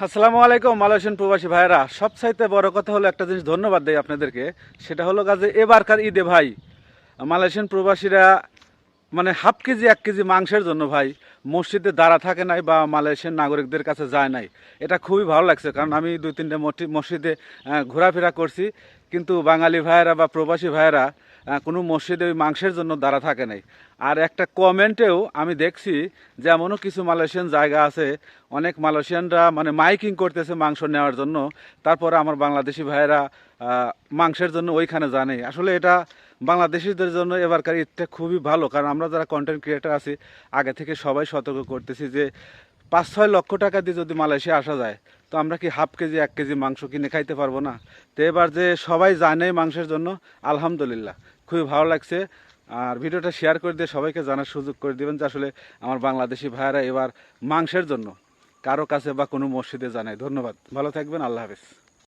আসসালামু আলাইকুম মালয়েশিয়ান প্রবাসী ভাইরা। সবচাইতে বড় কথা হলো একটা জিনিস ধন্যবাদ দেই আপনাদেরকে, সেটা হলো কাজে এবারকার ঈদে ভাই মালয়েশিয়ান প্রবাসীরা মানে হাফ কেজি 1 কেজি মাংসের জন্য ভাই মসজিদে দাঁড়া থাকে নাই বা মালয়েশিয়ান নাগরিকদের কাছে যায় নাই। এটা খুবই ভালো লাগছে, কারণ আমি 2-3টে মসজিদে ঘোরাফেরা করছি, কিন্তু বাঙালি ভাইয়েরা বা প্রবাসী ভাইয়েরা কোনো মসজিদে ওই মাংসের জন্য দাঁড়া থাকে নাই। আর একটা কমেন্টেও আমি দেখছি যে এমনও কিছু মালয়েশিয়ান জায়গা আছে, অনেক মালয়েশিয়ানরা মানে মাইকিং করতেছে মাংস নেওয়ার জন্য, তারপরে আমার বাংলাদেশি ভাইয়েরা মাংসের জন্য ওইখানে জানে। আসলে এটা বাংলাদেশিদের জন্য এবারকার ঈদটা খুবই ভালো, কারণ আমরা যারা কন্টেন্ট ক্রিয়েটার আছি আগে থেকে সবাই সতর্ক করতেছি যে 5-6 লক্ষ টাকা দিয়ে যদি মালয়েশিয়া আসা যায়, তো আমরা কি হাফ কেজি 1 কেজি মাংস কিনে খাইতে পারবো না? তো এবার যে সবাই জানে মাংসের জন্য, আলহামদুলিল্লাহ খুবই ভালো লাগছে। আর ভিডিওটা শেয়ার করে দিয়ে সবাইকে জানার সুযোগ করে দেবেন যে আসলে আমার বাংলাদেশি ভাইয়েরা এবার মাংসের জন্য কারো কাছে বা কোনো মসজিদে জানায়। ধন্যবাদ, ভালো থাকবেন, আল্লাহ হাফেজ।